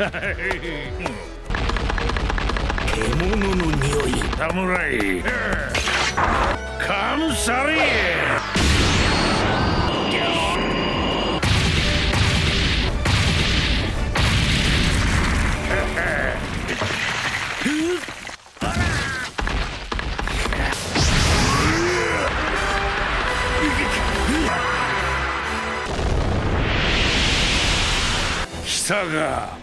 獣の匂い。侍カムサリ来たが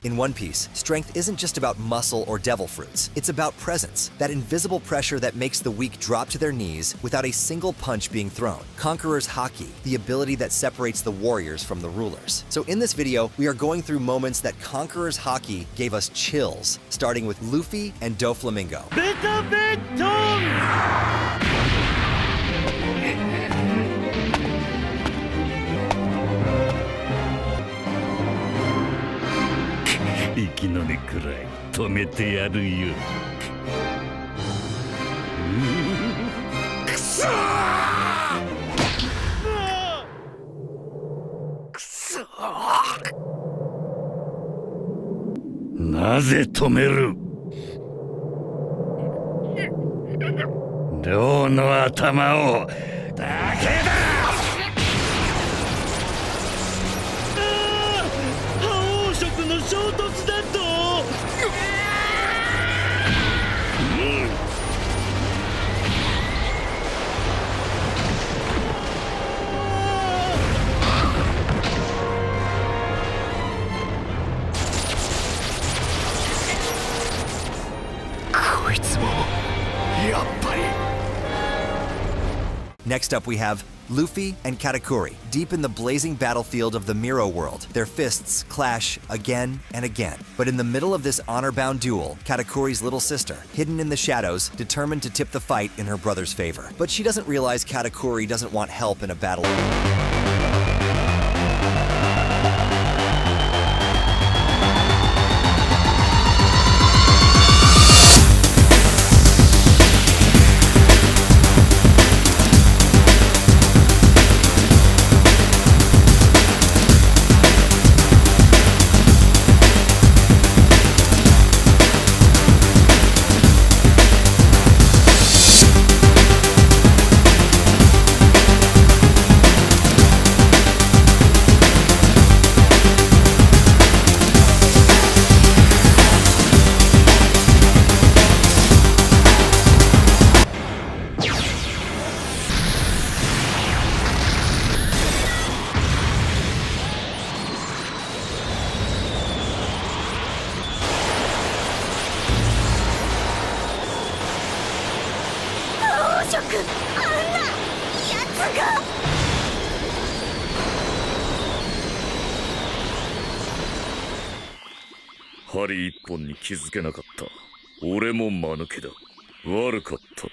In One Piece, strength isn't just about muscle or devil fruits. It's about presence, that invisible pressure that makes the weak drop to their knees without a single punch being thrown. Conqueror's Haki, the ability that separates the warriors from the rulers. So in this video, we are going through moments that Conqueror's Haki gave us chills, starting with Luffy and Doflamingo. Kuso! なぜ止める？両の頭をだけだ！覇王色の衝突だと！Next up we have Luffy and Katakuri, deep in the blazing battlefield of the Miro world. Their fists clash again and again. But in the middle of this honor-bound duel, Katakuri's little sister, hidden in the shadows, determined to tip the fight in her brother's favor. But she doesn't realize Katakuri doesn't want help in a battle.針一本に気づけなかった。俺も間抜けだ。悪かった。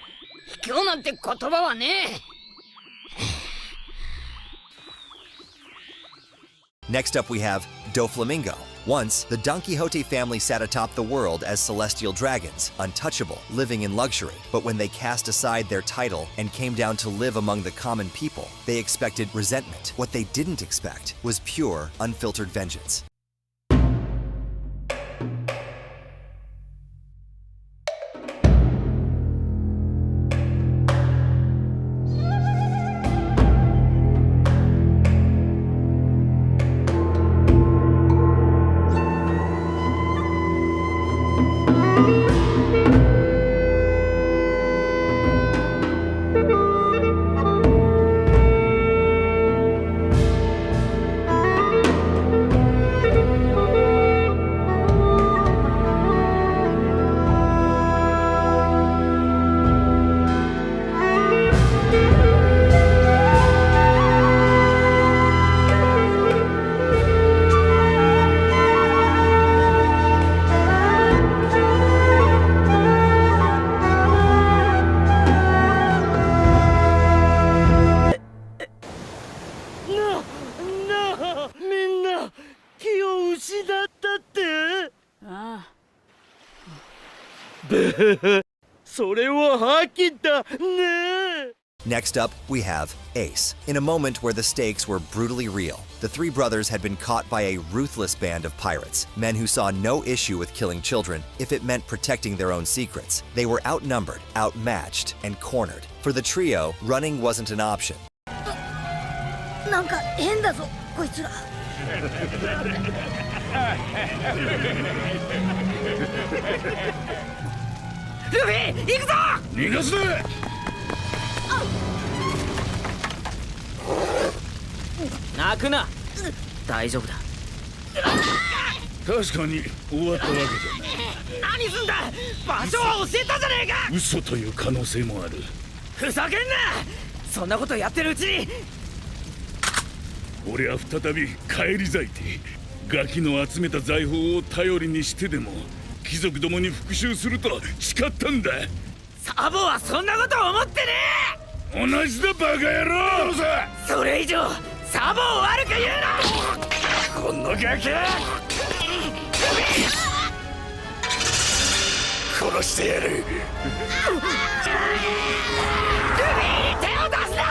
卑怯なんて言葉はねえ。Next up we have Doflamingo. Once, the Don Quixote family sat atop the world as celestial dragons, untouchable, living in luxury. But when they cast aside their title and came down to live among the common people, they expected resentment. What they didn't expect was pure, unfiltered vengeance. あ、みんな気を失ったって？あべそれはハキだね。 Next up, we have Ace. In a moment where the stakes were brutally real, the three brothers had been caught by a ruthless band of pirates, men who saw no issue with killing children if it meant protecting their own secrets. They were outnumbered, outmatched, and cornered. For the trio, running wasn't an option. なんか変だぞこいつら。ルフィ行くぞ。逃がすな。泣くな。大丈夫だ。確かに終わったわけじゃない。何すんだ。場所は教えたじゃねえか。嘘という可能性もある。ふざけんな。そんなことやってるうちに。俺は再び返り咲いてガキの集めた財宝を頼りにしてでも貴族どもに復讐すると誓ったんだ。サボはそんなこと思ってね同じだバカ野郎。それ以上サボを悪く言うな。このガキ殺してやる。ルフィに手を出すな。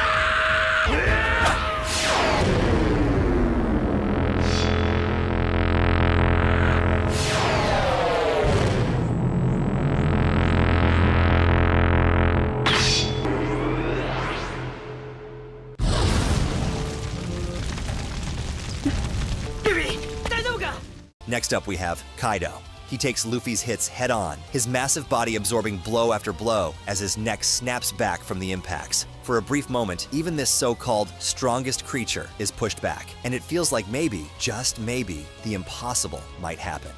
Next up, we have Kaido. He takes Luffy's hits head on, his massive body absorbing blow after blow as his neck snaps back from the impacts. For a brief moment, even this so-called strongest creature is pushed back, and it feels like maybe, just maybe, the impossible might happen.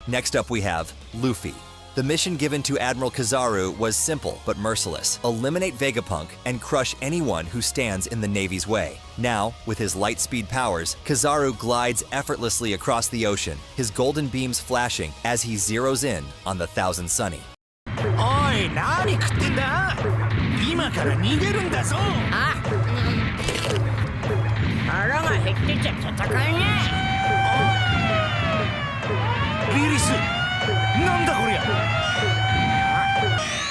Next up, we have Luffy. The mission given to Admiral Kizaru was simple but merciless. Eliminate Vegapunk and crush anyone who stands in the Navy's way. Now, with his light speed powers, Kizaru glides effortlessly across the ocean, his golden beams flashing as he zeroes in on the Thousand Sunny. おい、何食ってんだ。今から逃げるんだぞ。あ、腹が減ってちゃ戦えねえ。リリス、なんだこりゃ。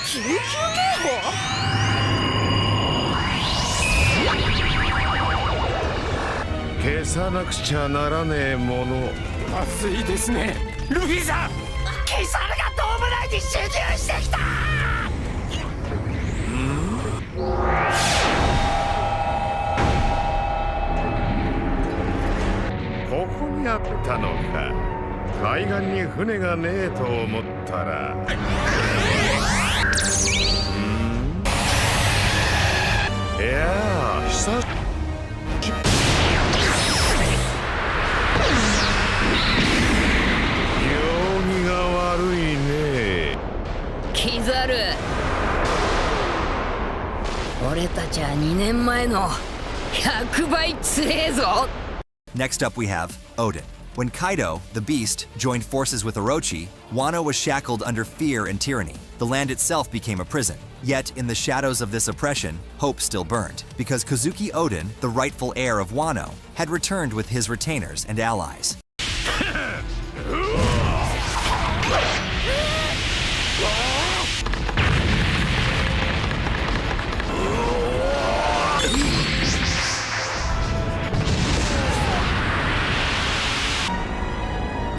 緊急警報？消さなくちゃならねえもの。まずいですね。ルフィさん、キサルがドーム内に侵入してきた。ここにあったのか。海岸に船がねえと思ったら。いやさ行儀が悪いね。キザル、俺たちは2年前の100倍強えぞ。 Next up we have Odin. When Kaido, the beast, joined forces with Orochi, Wano was shackled under fear and tyranny. The land itself became a prison. Yet, in the shadows of this oppression, hope still burned, because Kozuki Odin, the rightful heir of Wano, had returned with his retainers and allies.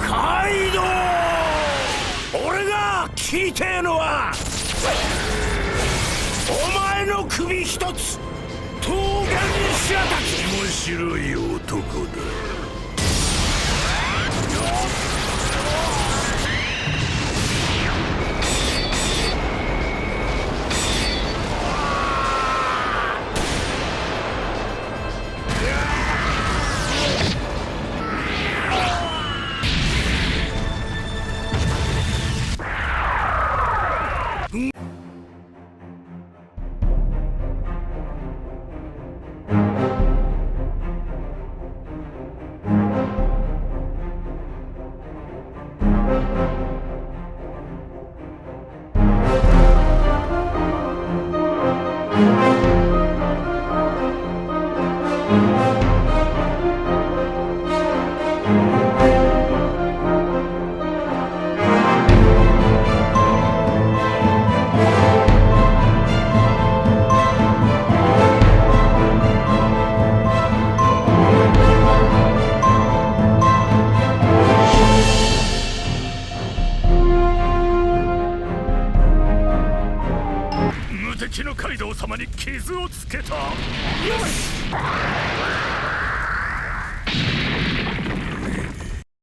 Kaido! 俺が聞いてえのはお前の首一つ桃源白滝。面白い男だ。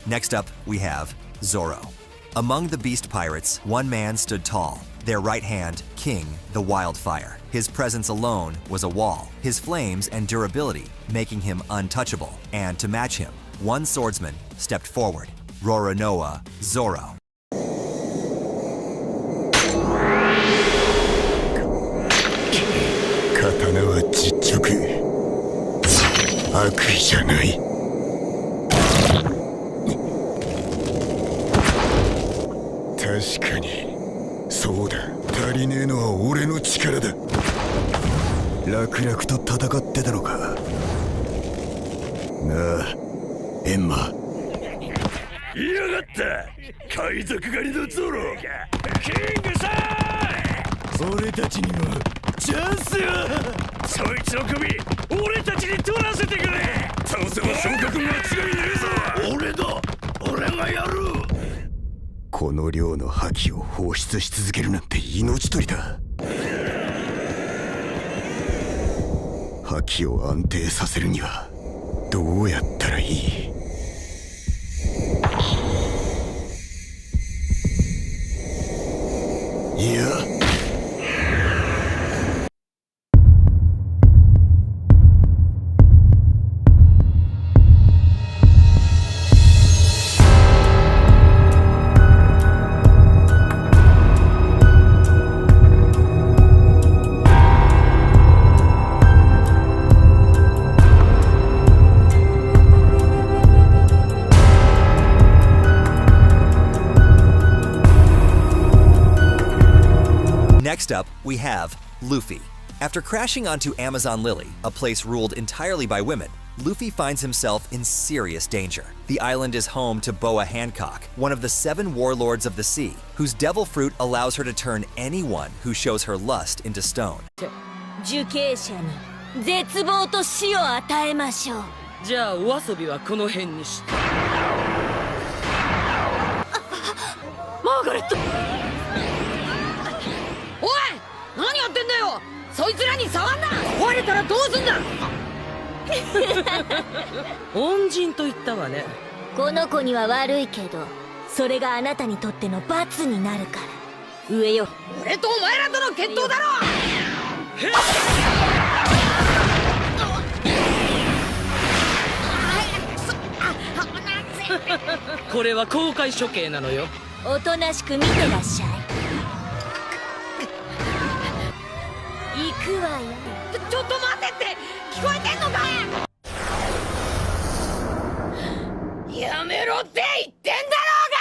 Next up, we have Zoro. Among the beast pirates, one man stood tall. Their right hand, King, the Wildfire. His presence alone was a wall, his flames and durability making him untouchable. And to match him, one swordsman stepped forward, Roronoa Zoro. 刀は実直、悪意じゃない。確かにそうだ。足りねえのは俺の力だ。楽々と戦ってたのかなあ、エンマ。いやがった海賊狩りのゾロ。キングさん、俺たちにもチャンスよ。そいつの首俺たちに取らせてくれ。倒せば昇格間違いねえぞ。俺がやる。この量の覇気を放出し続けるなんて命取りだ。覇気を安定させるにはどうやったらいい？いや、Next up, we have Luffy. After crashing onto Amazon Lily, a place ruled entirely by women, Luffy finds himself in serious danger. The island is home to Boa Hancock, one of the 7 warlords of the sea, whose devil fruit allows her to turn anyone who shows her lust into stone. 受刑者に絶望と死を与えましょう。じゃあお遊びはこの辺にして。マーガレット。おい、何やってんだよ。そいつらに触んな。壊れたらどうすんだ。恩人と言ったわね。この子には悪いけど、それがあなたにとっての罰になるから。上よ。俺とお前らとの決闘だろ。これは公開処刑なのよ。おとなしく見てらっしゃい。行くわよ。ちょっと待ってって、聞こえてんのかい。やめろって言ってんだろうが。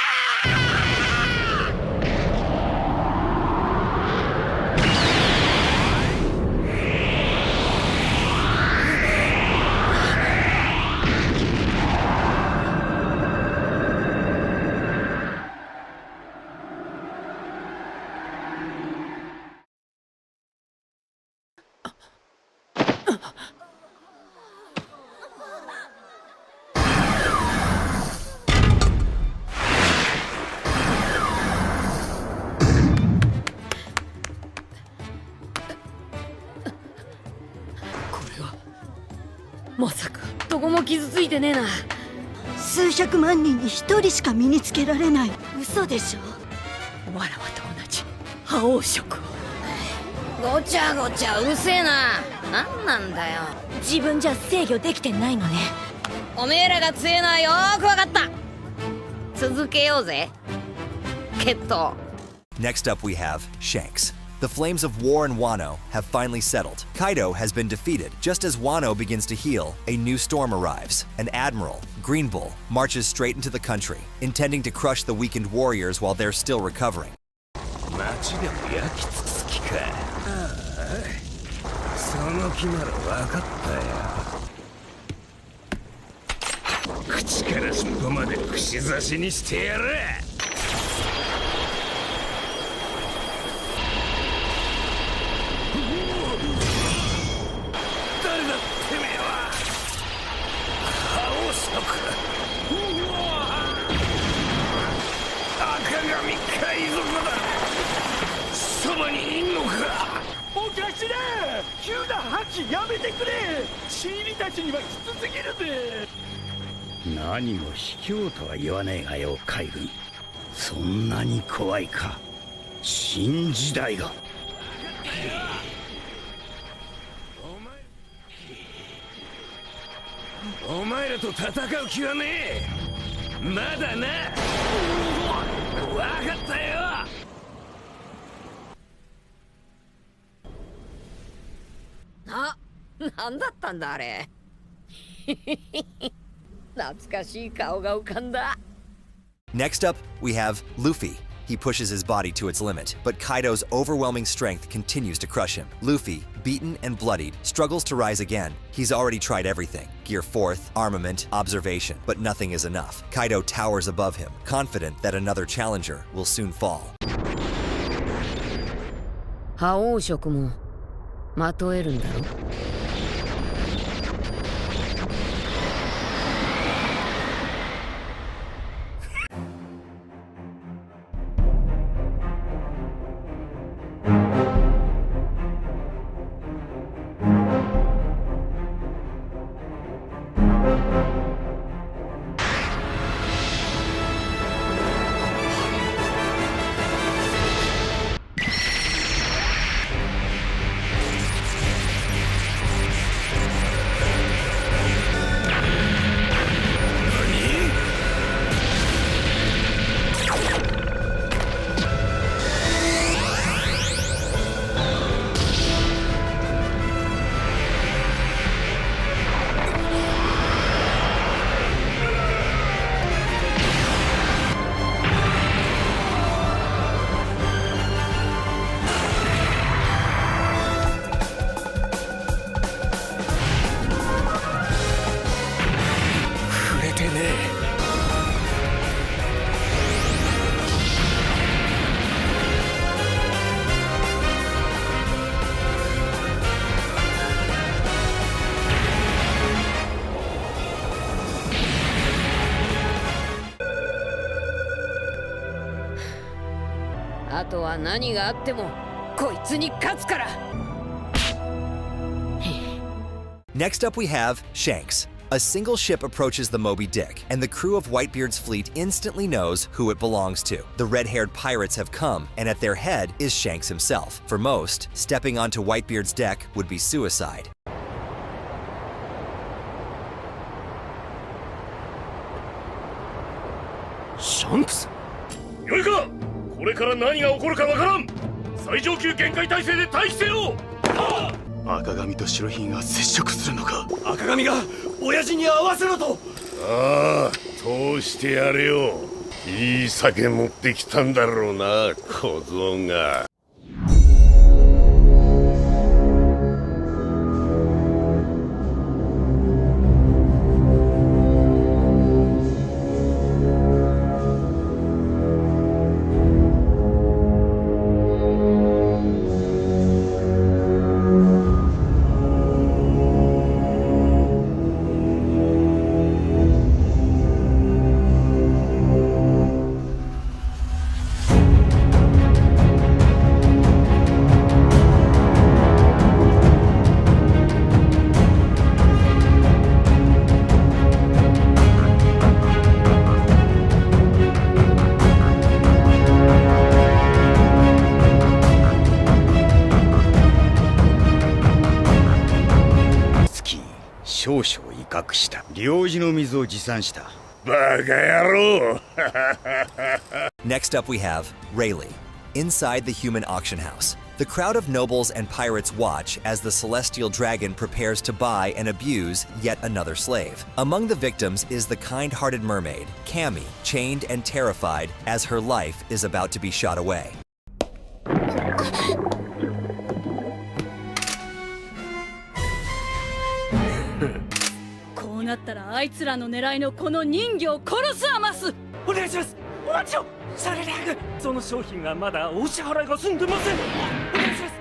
まさかどこも傷ついてねえな。数百万人に一人しか身につけられない。嘘でしょ。わらわと同じ覇王色を。ごちゃごちゃうるせえな。なんなんだよ。自分じゃ制御できてないのね。おめえらが強えのはよーくわかった。続けようぜ決闘。 Next up we have Shanks. The flames of war in Wano have finally settled. Kaido has been defeated. Just as Wano begins to heal, a new storm arrives. An admiral, Green Bull, marches straight into the country, intending to crush the weakened warriors while they're still recovering. 町でも焼きつきか。その気なら分かったよ。口から尻尾まで串刺しにしてやる。おかしら急な覇気やめてくれ。シーリたちにはきつすぎるぜ。何も卑怯とは言わねえがよ、海軍。そんなに怖いか、新時代が。お前らと戦う気はねえ。まだな。分かったよ。なんだったんだあれ。懐かしい顔が浮かんだ。 Next up, we have Luffy. He pushes his body to its limit, but Kaido's overwhelming strength continues to crush him. Luffy, beaten and bloodied, struggles to rise again. He's already tried everything: Gear 4th, armament, observation, but nothing is enough. Kaido towers above him, confident that another challenger will soon fall. 覇王色もまとえるんだろ。あとは何があってもこいつに勝つから。Next up we have Shanks. A single ship approaches the Moby Dick, and the crew of Whitebeard's fleet instantly knows who it belongs to. The red-haired pirates have come, and at their head is Shanks himself. For most, stepping onto Whitebeard's deck would be suicide. シャンクス。よいか、これから何が起こるかわからん。最上級限界態勢で待機せよ。赤髪と白ひげが接触するのか。赤髪が親父に合わせろと。ああ、通してやれよ。いい酒持ってきたんだろうな、小僧が。少々威嚇した。領事の水を持参した。バカ野郎。Next up we have Rayleigh. Inside the human auction house, the crowd of nobles and pirates watch as the celestial dragon prepares to buy and abuse yet another slave. Among the victims is the kind-hearted mermaid, Cammy, chained and terrified as her life is about to be shot away. こうなったらあいつらの狙いのこの人魚を殺すアマス。お願いします。お待ちを。シャレラーグ、その商品がまだお支払いが済んでません。お願いします。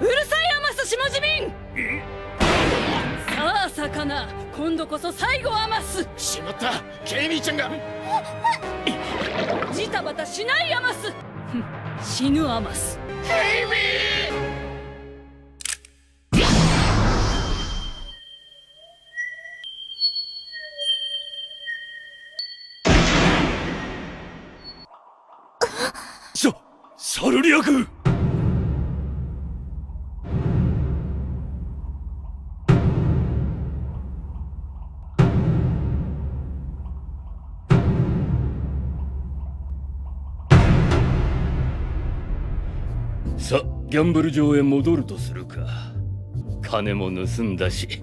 うるさいアマス下地民。さあ魚、今度こそ最後アマス。しまった、ケイミーちゃんが。ジタバタしないアマス。死ぬアマス。ケイミー。サルリアク。さ、ギャンブル場へ戻るとするか。金も盗んだし、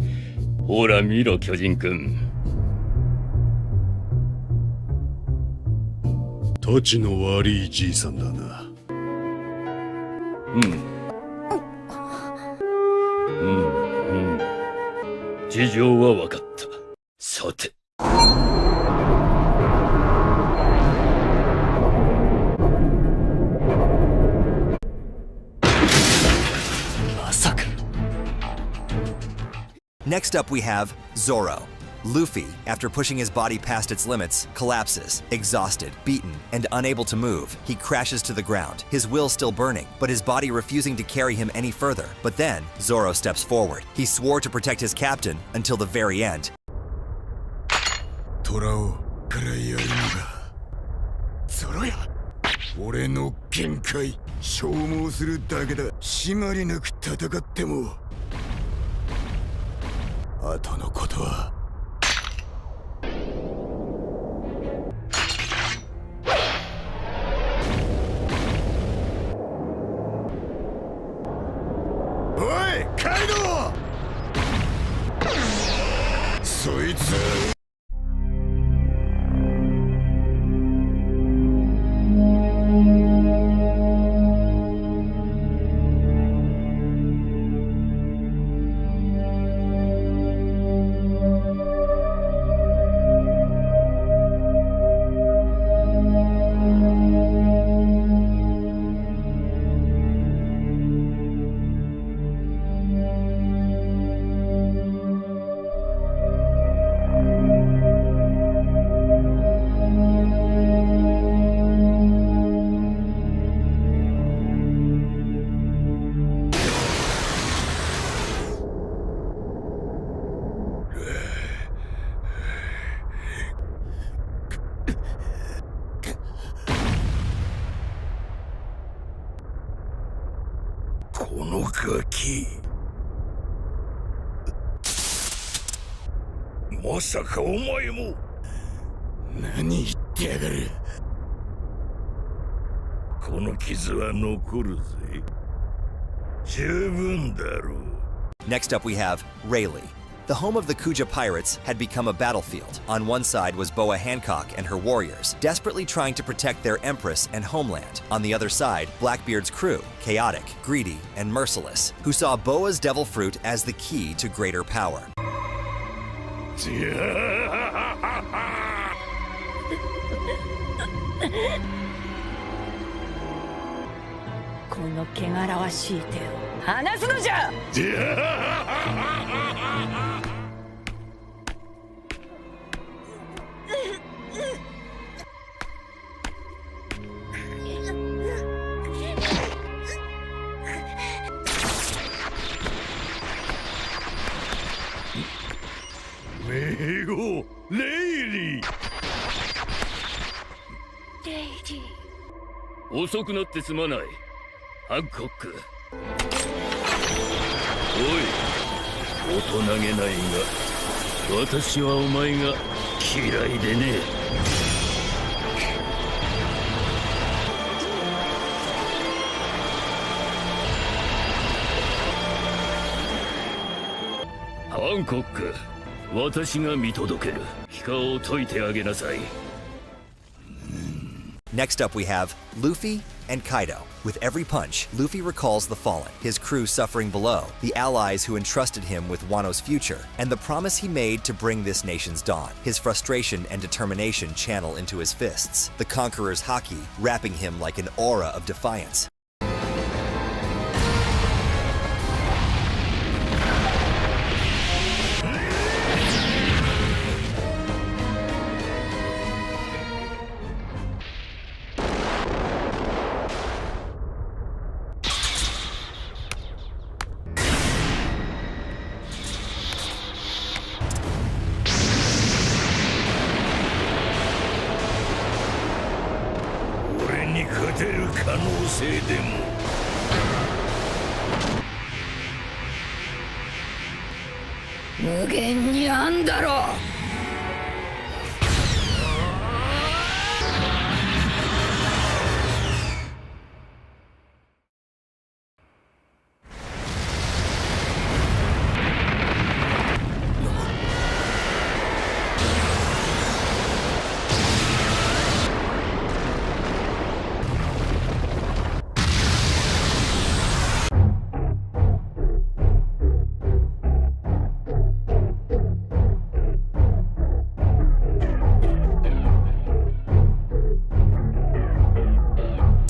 ほら見ろ巨人くん。たちの悪いじいさんだな。事情は分かった。さて。まさか。Next up we have Zoro. Luffy, after pushing his body past its limits, collapses, exhausted, beaten, and unable to move. He crashes to the ground, his will still burning, but his body refusing to carry him any further. But then, Zoro steps forward. He swore to protect his captain until the very end. 虎を食らいやるのがゾロや。俺の限界消耗するだけだ。締まりなく戦っても後のことはおいカイドウ。そいつこのガキまさかお前も。何言ってやがる。この傷は残るぜ。十分だろう。 Next up we have Rayleigh. The home of the Kuja pirates had become a battlefield. On one side was Boa Hancock and her warriors, desperately trying to protect their empress and homeland. On the other side, Blackbeard's crew, chaotic, greedy, and merciless, who saw Boa's devil fruit as the key to greater power. この汚らわしい手を離すのじゃ。名号レイリー。遅くなってすまない、ハンコック。おい、大人げないが私はお前が嫌いでね。ハンコック、私が見届ける。皮下を解いてあげなさい。Next up we have Luffy and Kaido. With every punch, Luffy recalls the fallen, his crew suffering below, the allies who entrusted him with Wano's future, and the promise he made to bring this nation's dawn. His frustration and determination channel into his fists, the Conqueror's Haki wrapping him like an aura of defiance.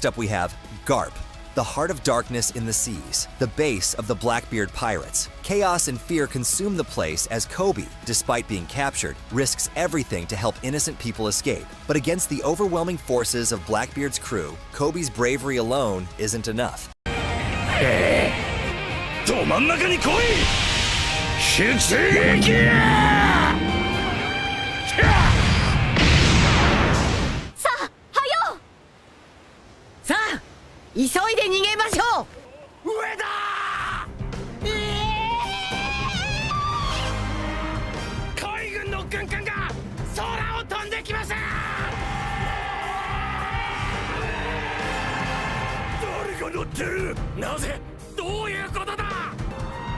Next up we have Garp, the heart of darkness in the seas, the base of the Blackbeard pirates. Chaos and fear consume the place as Kobe, despite being captured, risks everything to help innocent people escape. But against the overwhelming forces of Blackbeard's crew, Kobe's bravery alone isn't enough. ど真ん中に来い！出撃や！急いで逃げましょう。上だ！海軍の軍艦が空を飛んできます！誰が乗ってる？なぜ？どういうことだ？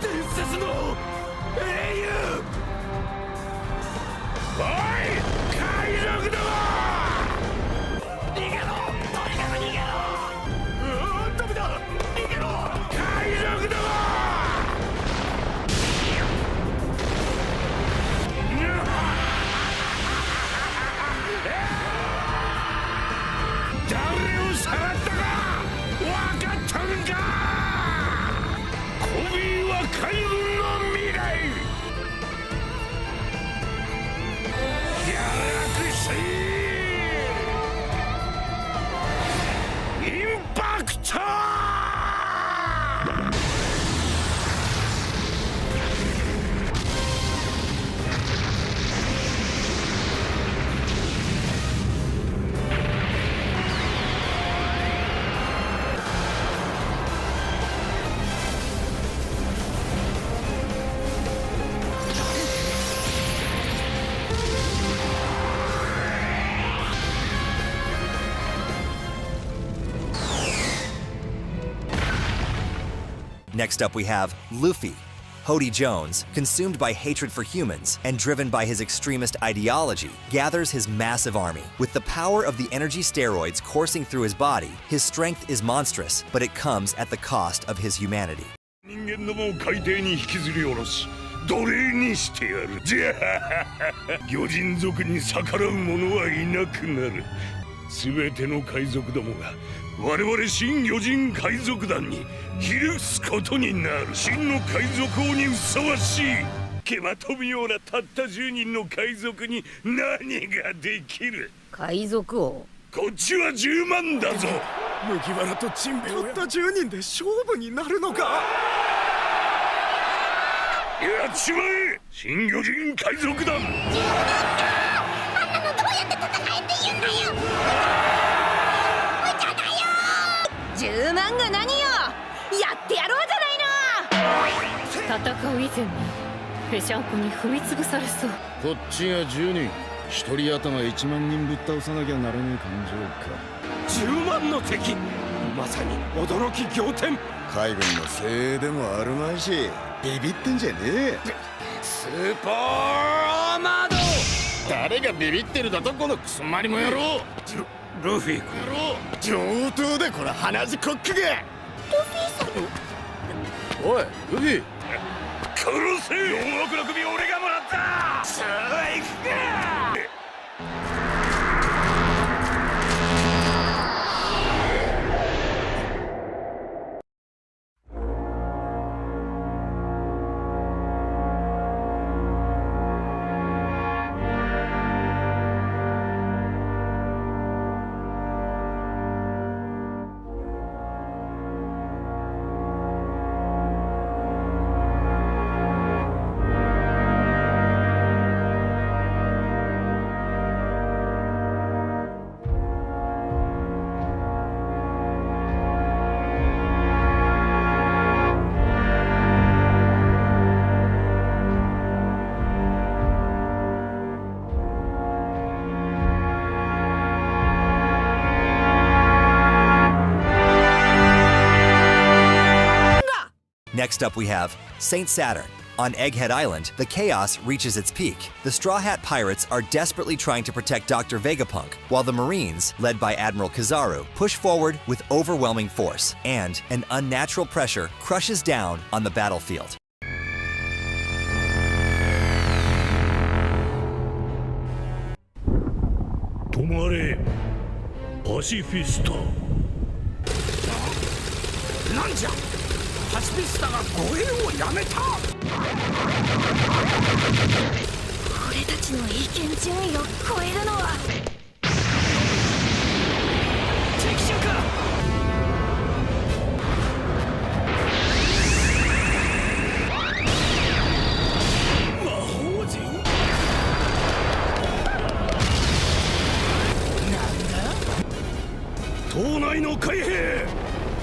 伝説の英雄！おい！海賊ども！逃げろ！とにかく逃げろ！ダメだ！逃げろ！海賊だわ！誰をさらったか分かったのか！コビーは海軍の Next up we have Luffy. Hody Jones, consumed by hatred for humans and driven by his extremist ideology, gathers his massive army. With the power of the energy steroids coursing through his body, his strength is monstrous, but it comes at the cost of his humanity. 人間どもを海底に引きずり下ろし奴隷にしてやる。じゃあ魚人族に逆らう者はいなくなる。全ての海賊どもが我々新魚人海賊団にひれ伏すことになる。真の海賊王にふさわしい毛まとむようなたった10人の海賊に何ができる。海賊王。こっちは10万だぞ。麦わらとジンベエをたった10人で勝負になるのか。やっちまえ新魚人海賊団。あんなのどうやって戦えって言うんだよ。無茶だよ。10万が何よ、やってやろうじゃないの。戦う以前にペシャンコに踏み潰されそう。こっちが10人、一人頭1万人ぶっ倒さなきゃならねえ感情か。10万の敵、まさに驚き仰天。海軍の精鋭でもあるまいし、ビビってんじゃねえ。スーパーアーマード。誰がビビってるだとこのクソマリモ野郎。ルフィ君上等だこの鼻血コックが。ルフィさん。おいルフィ、殺せ。4億の首俺がもらった。さあ行くか。Next up we have Saint Saturn. On Egghead Island, the chaos reaches its peak. The Straw Hat Pirates are desperately trying to protect Dr. Vegapunk, while the Marines, led by Admiral Kizaru, push forward with overwhelming force, and an unnatural pressure crushes down on the battlefield. 止まれパシフィスタ。なんじゃ、パシフィスタが護衛をやめた。俺たちの意見順位を超えるのは敵将か。魔法陣。島内の海兵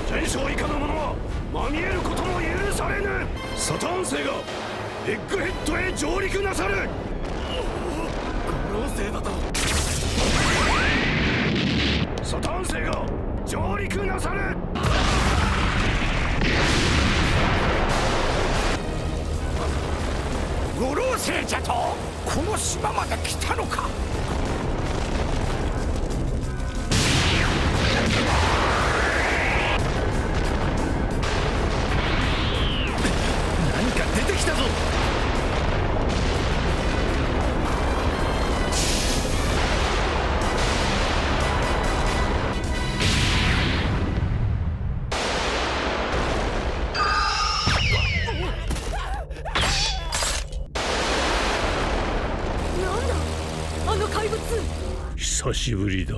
戦勝以下の者はまみえることも許されぬ。サターン星がエッグヘッドへ上陸なさる。五老星だと。サターン星が上陸なさる。五老星じゃとこの島まで来たのか。出てきたぞ。なんだあの怪物。久しぶりだ。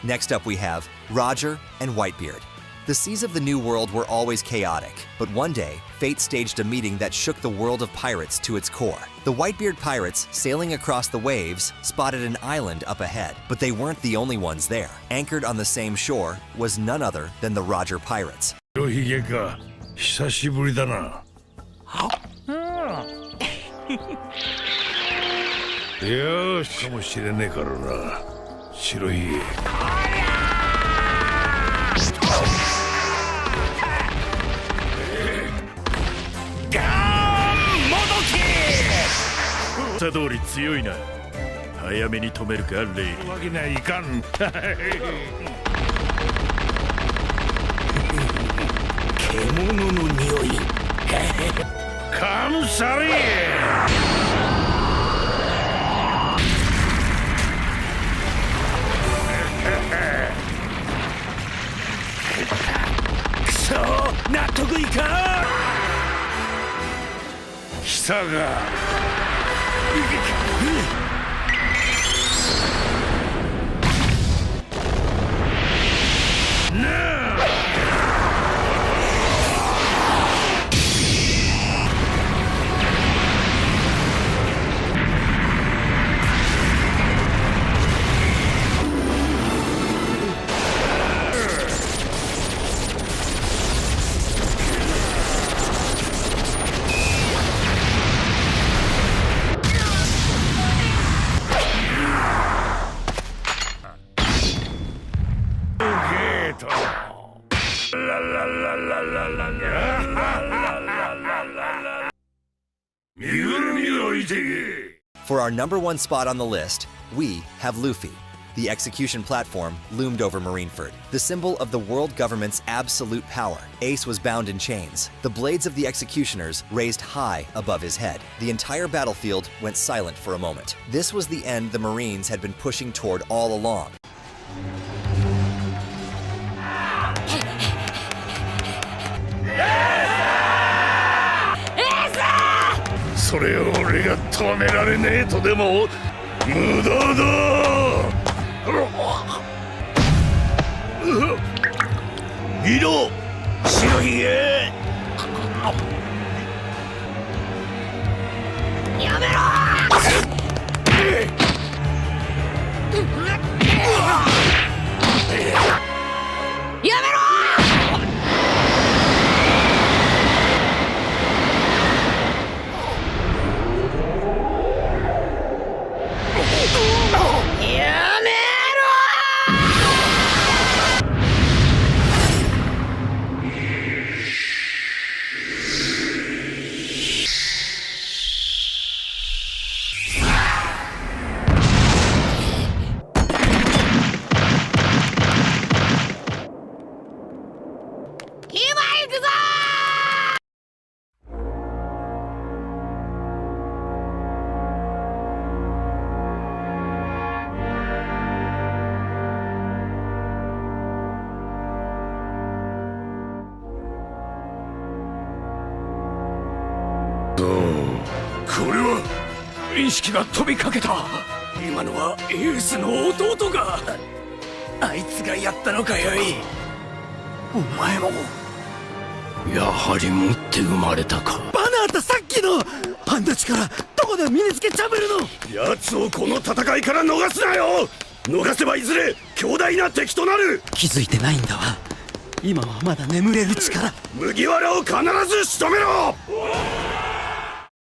Next up we have Roger and Whitebeard. The seas of the New World were always chaotic, but one day, fate staged a meeting that shook the world of pirates to its core. The Whitebeard pirates, sailing across the waves, spotted an island up ahead, but they weren't the only ones there. Anchored on the same shore was none other than the Roger pirates. 白ひげか、久しぶりだな。よし、かもしれねえからな、白ひげ。さ通り強いな。早めに止めるかレイ。わけないかん。獣の匂い。カムサリー。くそー、納得いか貴様がFor our #1 spot on the list, we have Luffy. The execution platform loomed over Marineford, the symbol of the world government's absolute power. Ace was bound in chains, the blades of the executioners raised high above his head. The entire battlefield went silent for a moment. This was the end the Marines had been pushing toward all along. それを俺が止められねえとでも無駄だ。ギド白ひげやめろやめろこれは意識が飛びかけた。今のはエースの弟が。あいつがやったのかよい。お前もやはり持って生まれたか。バナーとさっきのあんな力どこで身につけちゃべるの。奴をこの戦いから逃すなよ。逃せばいずれ強大な敵となる。気づいてないんだわ。今はまだ眠れる力。麦わらを必ず仕留めろ。